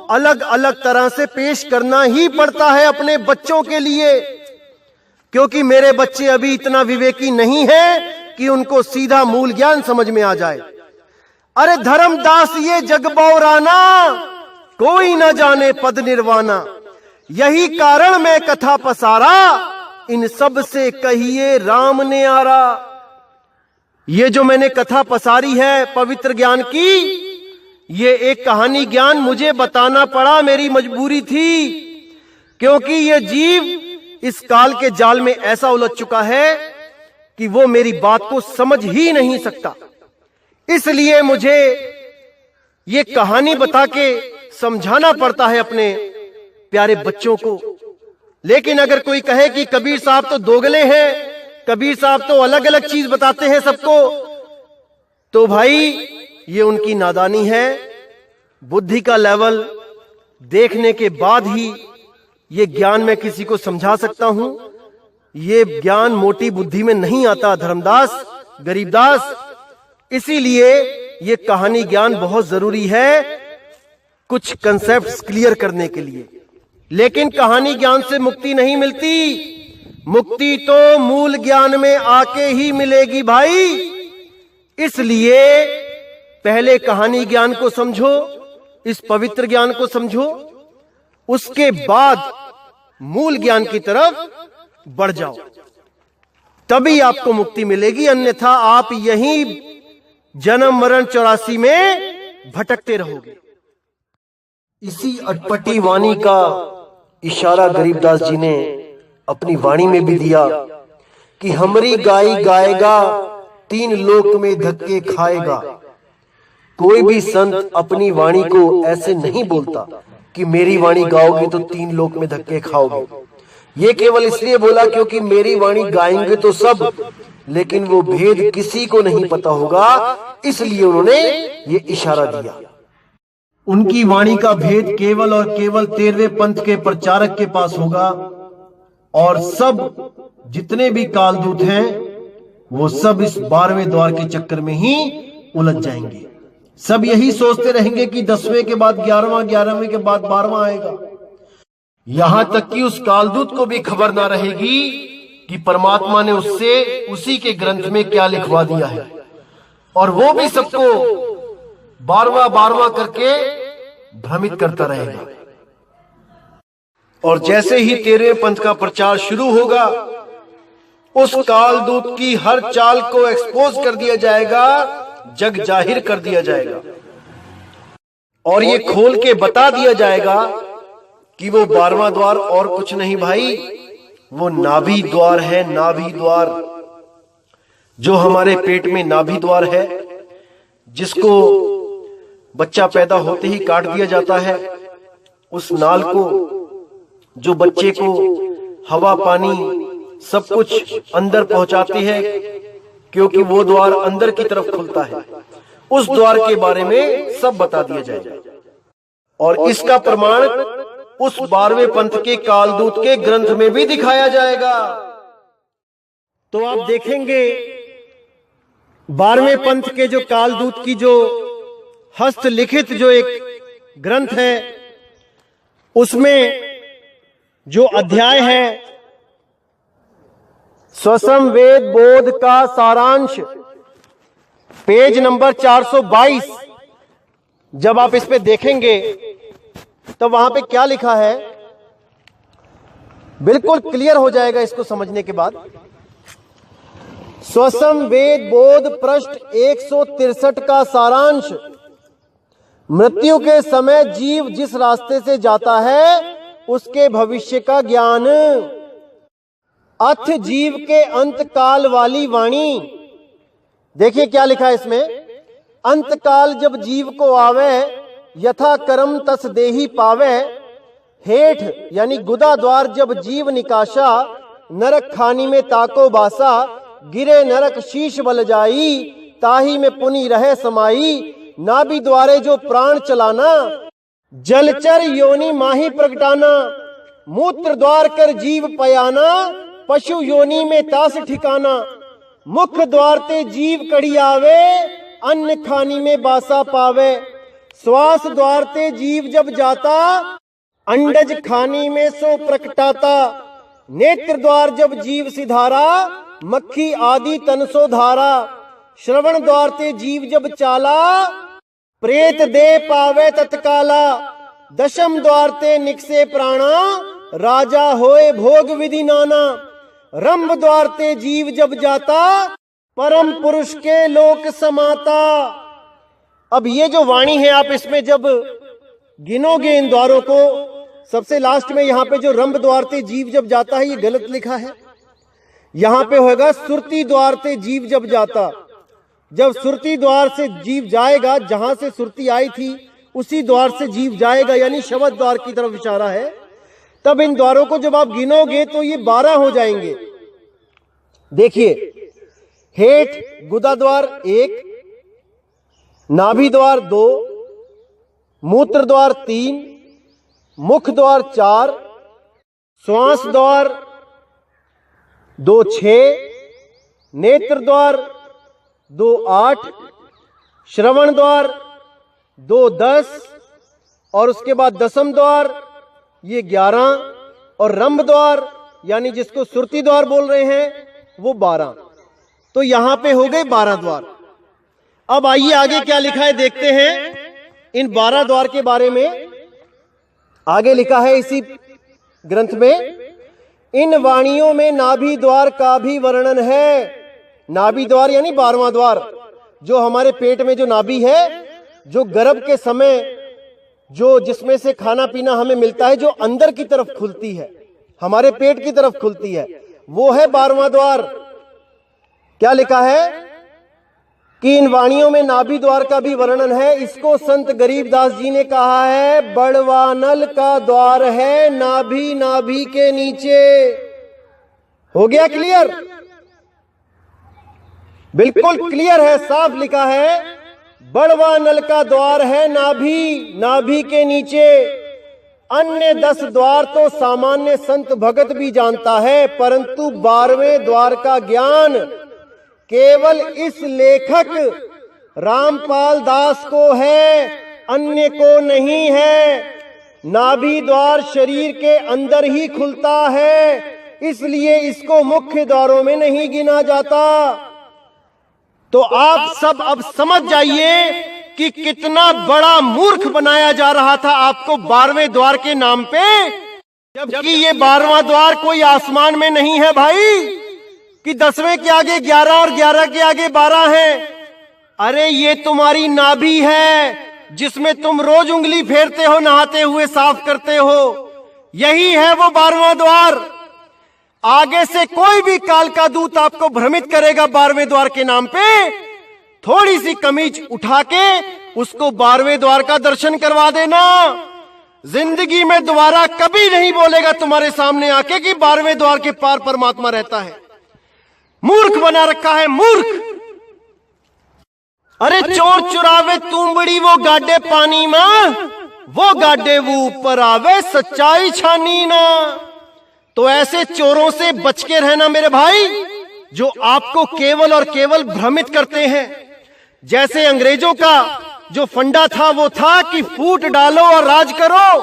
अलग अलग तरह से पेश करना ही पड़ता है अपने बच्चों के लिए, क्योंकि मेरे बच्चे अभी इतना विवेकी नहीं है कि उनको सीधा मूल ज्ञान समझ में आ जाए। अरे धर्मदास ये जग बौराना, कोई न जाने पद निर्वाणा, यही कारण मैं कथा पसारा, इन सब से कहिए राम ने आरा। ये जो मैंने कथा पसारी है पवित्र ज्ञान की, ये एक कहानी ज्ञान मुझे बताना पड़ा, मेरी मजबूरी थी, क्योंकि ये जीव इस काल के जाल में ऐसा उलझ चुका है कि वो मेरी बात को समझ ही नहीं सकता। इसलिए मुझे ये कहानी बता के समझाना पड़ता है अपने प्यारे बच्चों को। लेकिन अगर कोई कहे कि कबीर साहब तो दोगले हैं, कबीर साहब तो अलग अलग चीज बताते हैं सबको, तो भाई ये उनकी नादानी है। बुद्धि का लेवल देखने के बाद ही ये ज्ञान मैं किसी को समझा सकता हूं। ये ज्ञान मोटी बुद्धि में नहीं आता धर्मदास, गरीबदास। इसीलिए ये कहानी ज्ञान बहुत जरूरी है कुछ कंसेप्ट्स क्लियर करने के लिए। लेकिन कहानी ज्ञान से मुक्ति नहीं मिलती, मुक्ति तो मूल ज्ञान में आके ही मिलेगी भाई। इसलिए पहले कहानी ज्ञान को समझो, इस पवित्र ज्ञान को समझो, उसके बाद मूल ज्ञान की तरफ बढ़ जाओ, तभी आपको मुक्ति मिलेगी। अन्यथा आप यहीं जन्म मरण 84 में भटकते रहोगे। इसी अटपटी वाणी का इशारा गरीबदास जी ने अपनी वाणी में भी दिया कि हमरी गाई गाएगा, 3 लोक में धक्के खाएगा। कोई भी संत अपनी वाणी को ऐसे नहीं बोलता कि मेरी वाणी गाओगे तो 3 लोक में धक्के खाओगे। ये केवल इसलिए बोला क्योंकि मेरी वाणी गाएंगे तो सब, लेकिन वो भेद किसी को नहीं पता होगा, इसलिए उन्होंने ये इशारा दिया। उनकी वाणी का भेद केवल और केवल 13वें पंथ के प्रचारक के पास होगा, और सब जितने भी कालदूत हैं वो सब इस 12वें द्वार के चक्कर में ही उलझ जाएंगे। सब यही सोचते रहेंगे कि 10वें के बाद 11वां, 11वें के बाद 12वां आएगा। यहां तक कि उस कालदूत को भी खबर ना रहेगी कि परमात्मा ने उससे उसी के ग्रंथ में क्या लिखवा दिया है, और वो भी सबको 12वां करके भ्रमित करता रहेगा। और जैसे ही 13वें पंथ का प्रचार शुरू होगा, उस कालदूत की हर चाल को एक्सपोज कर दिया जाएगा, जग जाहिर कर दिया जाएगा, और ये खोल के बता दिया जाएगा कि वो 12वां द्वार और कुछ नहीं भाई, वो नाभि द्वार है। नाभि द्वार, जो हमारे पेट में नाभि द्वार है, जिसको बच्चा पैदा होते ही काट दिया जाता है, उस नाल को जो बच्चे को हवा पानी सब कुछ अंदर पहुंचाती है, क्योंकि वो द्वार अंदर की तरफ खुलता है, उस द्वार के बारे में सब बता दिया जाएगा। और इसका प्रमाण उस 12वें पंथ के कालदूत के ग्रंथ में भी दिखाया जाएगा। तो आप देखेंगे 12वें पंथ के जो कालदूत की जो हस्तलिखित जो एक ग्रंथ है, उसमें जो अध्याय है स्वसम वेद बोध का सारांश, पेज नंबर 422, जब आप इस पे देखेंगे तो वहां पे क्या लिखा है बिल्कुल क्लियर हो जाएगा इसको समझने के बाद। स्वसम वेद बोध पृष्ठ 163 का सारांश, मृत्यु के समय जीव जिस रास्ते से जाता है उसके भविष्य का ज्ञान। अथ जीव के अंत काल वाली वाणी। देखिए क्या लिखा है इसमें, अंत काल जब जीव को आवे, यथा कर्म तस देही पावे। हेठ यानी गुदा द्वार जब जीव निकाशा, नरक खानी में ताको बासा। गिरे नरक शीश बल जाई, ताही में पुनि रहे समाई। नाभि द्वारे जो प्राण चलाना, जलचर योनि माही प्रगटाना। मूत्र द्वार कर जीव पयाना, पशु योनि में तास ठिकाना। मुख द्वार ते जीव कड़ी आवे, अन्न खानी में बासा पावे। श्वास द्वार ते जीव जब जाता, अंडज खानी में सो प्रकटाता। नेत्र द्वार जब जीव सिधारा, मक्खी आदि तन सो धारा। श्रवण द्वार ते जीव जब चाला, प्रेत दे पावे तत्काला। दशम द्वार ते निकसे प्राणा, राजा होए भोग विधि नाना। रंभ द्वार ते जीव जब जाता, परम पुरुष के लोक समाता। अब ये जो वाणी है, आप इसमें जब गिनोगे इन द्वारों को, सबसे लास्ट में यहाँ पे जो रंभ द्वार ते जीव जब जाता है, ये गलत लिखा है। यहाँ पे होगा सुरती द्वार ते जीव जब जाता। जब सुरती द्वार से जीव जाएगा, जहां से सुरती आई थी उसी द्वार से जीव जाएगा, यानी शब्द द्वार की तरफ इशारा है। तब इन द्वारों को जब आप गिनोगे तो ये 12 हो जाएंगे। देखिए, हेठ गुदा द्वार 1, नाभि द्वार 2, मूत्र द्वार 3, मुख द्वार 4, श्वास द्वार 2 6, नेत्र द्वार 2 8, श्रवण द्वार 2 10, और उसके बाद दसम द्वार ये 11, और रंभ द्वार यानी जिसको सुरती द्वार बोल रहे हैं वो 12। तो यहां पे हो गए 12 द्वार। अब आइए आगे क्या लिखा है देखते हैं इन 12 द्वार के बारे में। आगे लिखा है इसी ग्रंथ में, इन वाणियों में नाभि द्वार का भी वर्णन है। नाभि द्वार यानी 12वां द्वार, जो हमारे पेट में जो नाभि है, जो गर्भ के समय जो जिसमें से खाना पीना हमें मिलता है, जो अंदर की तरफ खुलती है, हमारे पेट की तरफ खुलती है, वो है 12वां द्वार। क्या लिखा है कि इन वाणियों में नाभि द्वार का भी वर्णन है। इसको संत गरीबदास जी ने कहा है बड़वानल का द्वार है नाभि नाभि के नीचे। हो गया क्लियर? बिल्कुल क्लियर है, साफ लिखा है बड़वानल का द्वार है नाभि नाभि के नीचे। अन्य 10 द्वार तो सामान्य संत भगत भी जानता है, परंतु 12वें द्वार का ज्ञान केवल इस लेखक रामपाल दास को है, अन्य को नहीं है। नाभि द्वार शरीर के अंदर ही खुलता है, इसलिए इसको मुख्य द्वारों में नहीं गिना जाता। तो आप सब अब समझ जाइए कि कितना बड़ा मूर्ख बनाया जा रहा था आपको 12वें द्वार के नाम पे, जबकि ये 12वां द्वार कोई आसमान में नहीं है भाई, कि 10वें के आगे 11 और 11 के आगे 12 है। अरे ये तुम्हारी नाभि है, जिसमें तुम रोज उंगली फेरते हो, नहाते हुए साफ करते हो, यही है वो 12वां द्वार। आगे से कोई भी काल का दूत आपको भ्रमित करेगा 12वें द्वार के नाम पे, थोड़ी सी कमीज उठा के उसको 12वें द्वार का दर्शन करवा देना। जिंदगी में दोबारा कभी नहीं बोलेगा तुम्हारे सामने आके कि 12वें द्वार के पार परमात्मा रहता है। मूर्ख बना रखा है, मूर्ख। अरे चोर चुरावे तुमबड़ी वो गाडे पानी में, वो गाडे वो ऊपर आवे सच्चाई छानी ना। तो ऐसे चोरों से बच के रहना मेरे भाई, जो आपको केवल और केवल भ्रमित करते हैं। जैसे अंग्रेजों का जो फंडा था वो था कि फूट डालो और राज करो,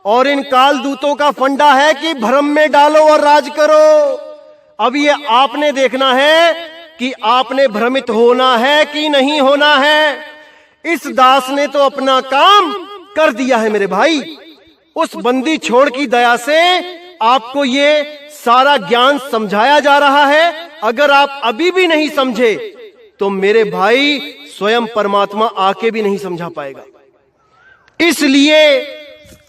और इन काल दूतों का फंडा है कि भ्रम में डालो और राज करो। अब ये आपने देखना है कि आपने भ्रमित होना है कि नहीं होना है। इस दास ने तो अपना काम कर दिया है मेरे भाई। उस बंदी छोड़ की दया से आपको ये सारा ज्ञान समझाया जा रहा है। अगर आप अभी भी नहीं समझे तो मेरे भाई स्वयं परमात्मा आके भी नहीं समझा पाएगा। इसलिए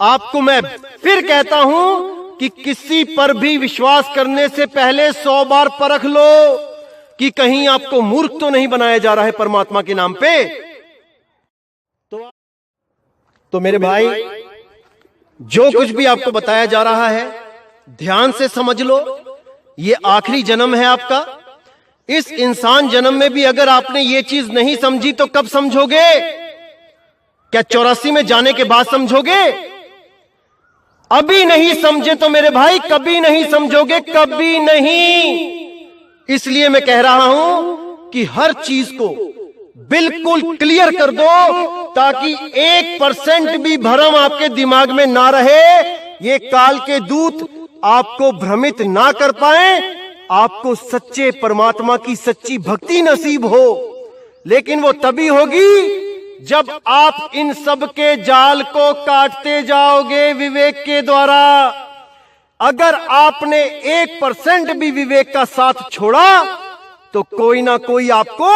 आपको मैं फिर कहता हूं कि किसी पर भी विश्वास करने से पहले 100 बार परख लो कि कहीं आपको मूर्ख तो नहीं बनाया जा रहा है परमात्मा के नाम पे। तो मेरे भाई, जो कुछ भी आपको बताया जा रहा है ध्यान से समझ लो। ये आखिरी जन्म है आपका। इस इंसान जन्म में भी अगर आपने ये चीज नहीं समझी तो कब समझोगे? क्या 84 में जाने के बाद समझोगे? अभी नहीं समझे तो मेरे भाई कभी नहीं समझोगे, कभी नहीं। इसलिए मैं कह रहा हूं कि हर चीज को बिल्कुल क्लियर कर दो, ताकि 1% भी भ्रम आपके दिमाग में ना रहे। ये काल के दूत आपको भ्रमित ना कर पाए, आपको सच्चे परमात्मा की सच्ची भक्ति नसीब हो। लेकिन वो तभी होगी जब आप इन सब के जाल को काटते जाओगे विवेक के द्वारा। अगर आपने 1% भी विवेक का साथ छोड़ा तो कोई ना कोई आपको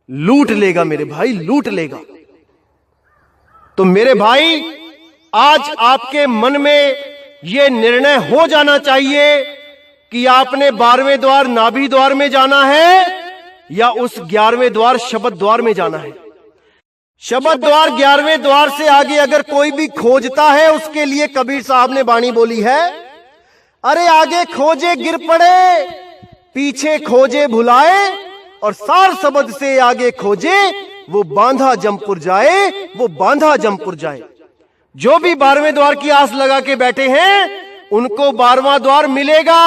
लूट लेगा मेरे भाई, लूट लेगा। तो मेरे भाई, आज आपके मन में यह निर्णय हो जाना चाहिए कि आपने 12वें द्वार नाभि द्वार में जाना है या उस 11वें द्वार शब्द द्वार में जाना है। शब्द द्वार 11वें द्वार से आगे अगर कोई भी खोजता है, उसके लिए कबीर साहब ने बाणी बोली है, अरे आगे खोजे गिर पड़े, पीछे खोजे भुलाए, और सार शब्द से आगे खोजे वो बांधा जमपुर जाए, वो बांधा जमपुर जाए। जो भी 12वें द्वार की आस लगा के बैठे हैं उनको 12वां द्वार मिलेगा,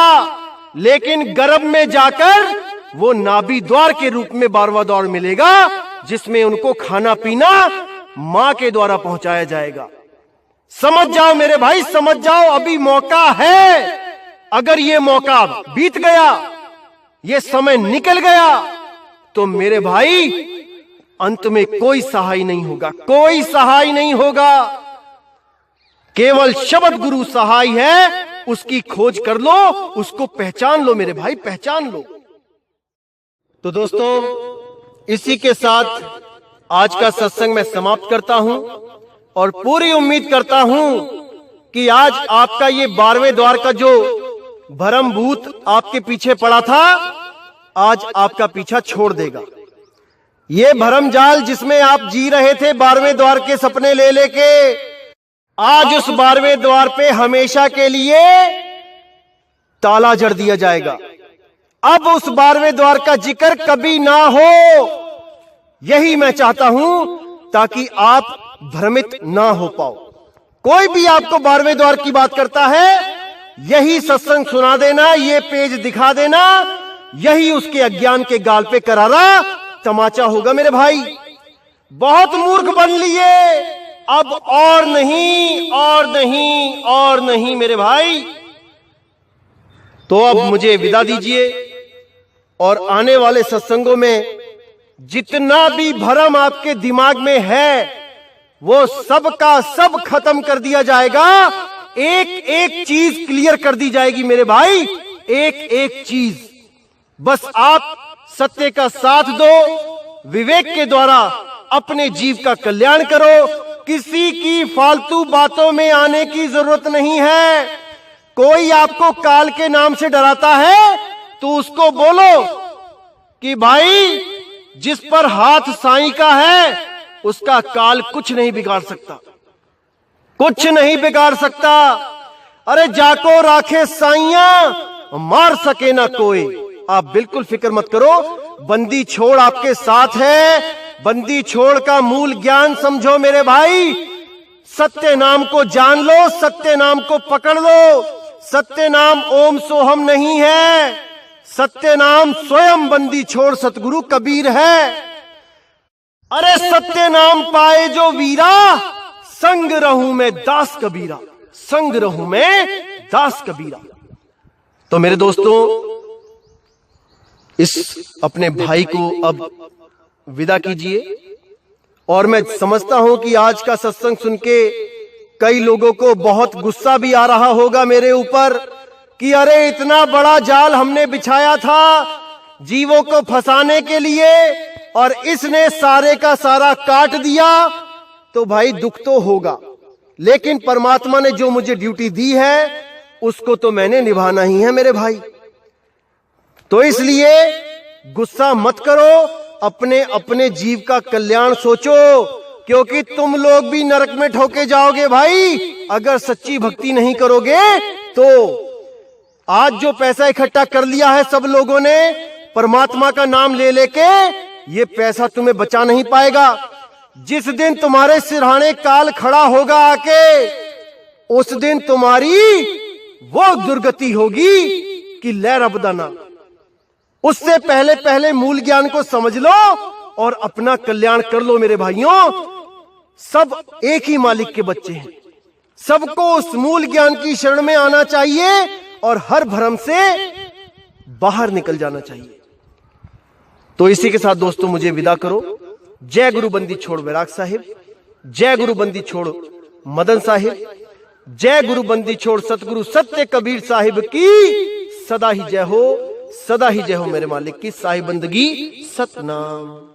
लेकिन गर्भ में जाकर वो नाभि द्वार के रूप में 12वां द्वार मिलेगा, जिसमें उनको खाना पीना मां के द्वारा पहुंचाया जाएगा। समझ जाओ मेरे भाई, समझ जाओ, अभी मौका है। अगर ये मौका बीत गया, ये समय निकल गया, तो मेरे भाई अंत में कोई सहाय नहीं होगा, कोई सहाय नहीं होगा। केवल शब्द गुरु सहाय है, उसकी खोज कर लो, उसको पहचान लो मेरे भाई, पहचान लो। तो दोस्तों, इसी के साथ आज का सत्संग मैं समाप्त करता हूं और पूरी उम्मीद करता हूं कि आज आपका ये 12वें द्वार का जो भरम भूत आपके पीछे पड़ा था, आज आपका पीछा छोड़ देगा। ये भरम जाल जिसमें आप जी रहे थे 12वें द्वार के सपने ले लेके, आज उस 12वें द्वार पे हमेशा के लिए ताला जड़ दिया जाएगा। अब उस 12वें द्वार का जिक्र कभी ना हो, यही मैं चाहता हूं, ताकि आप भ्रमित ना हो पाओ। कोई भी आपको 12वें द्वार की बात करता है, यही सत्संग सुना देना, ये पेज दिखा देना, यही उसके अज्ञान के गाल पे करारा तमाचा होगा मेरे भाई। बहुत मूर्ख बन लिए, अब और नहीं, और नहीं, और नहीं मेरे भाई। तो अब मुझे विदा दीजिए और आने वाले सत्संगों में जितना भी भरम आपके दिमाग में है, वो सब का सब खत्म कर दिया जाएगा। एक एक चीज क्लियर कर दी जाएगी मेरे भाई, एक एक चीज। बस आप सत्य का साथ दो, विवेक के द्वारा अपने जीव का कल्याण करो। किसी की फालतू बातों में आने की जरूरत नहीं है। कोई आपको काल के नाम से डराता है तो उसको बोलो कि भाई, जिस पर हाथ साईं का है उसका काल कुछ नहीं बिगाड़ सकता, कुछ नहीं बिगाड़ सकता। अरे जाको राखे साईया, मार सके ना कोई। आप बिल्कुल फिक्र मत करो, बंदी छोड़ आपके साथ है। बंदी छोड़ का मूल ज्ञान समझो मेरे भाई। सत्य नाम को जान लो, सत्य नाम को पकड़ लो। सत्य नाम ओम सोहम नहीं है, सत्य नाम स्वयं बंदी छोड़ सतगुरु कबीर है। अरे सत्य नाम पाए जो वीरा, संग रहूं मैं दास कबीरा, संग रहूं मैं दास कबीरा। तो मेरे दोस्तों, इस अपने भाई को अब विदा कीजिए। और मैं समझता हूं कि आज का सत्संग सुन के कई लोगों को बहुत गुस्सा भी आ रहा होगा मेरे ऊपर कि अरे इतना बड़ा जाल हमने बिछाया था जीवों को फंसाने के लिए और इसने सारे का सारा काट दिया। तो भाई दुख तो होगा, लेकिन परमात्मा ने जो मुझे ड्यूटी दी है उसको तो मैंने निभाना ही है मेरे भाई। तो इसलिए गुस्सा मत करो, अपने अपने जीव का कल्याण सोचो, क्योंकि तुम लोग भी नरक में ठोके जाओगे भाई अगर सच्ची भक्ति नहीं करोगे। तो आज जो पैसा इकट्ठा कर लिया है सब लोगों ने परमात्मा का नाम ले लेके, ये पैसा तुम्हें बचा नहीं पाएगा। जिस दिन तुम्हारे सिरहाने काल खड़ा होगा आके, उस दिन तुम्हारी वो दुर्गति होगी कि लहर अबदाना। उससे पहले पहले मूल ज्ञान को समझ लो और अपना कल्याण कर लो मेरे भाइयों। सब एक ही मालिक के बच्चे हैं, सबको उस मूल ज्ञान की शरण में आना चाहिए और हर भ्रम से बाहर निकल जाना चाहिए। तो इसी के साथ दोस्तों मुझे विदा करो। जय गुरु बंदी छोड़ वैराग साहिब, जय गुरु बंदी छोड़ मदन साहिब, जय गुरु बंदी छोड़ सतगुरु सत्य कबीर साहिब की सदा ही जय हो, सदा ही जय हो मेरे मालिक की। साहिब बंदगी सतनाम।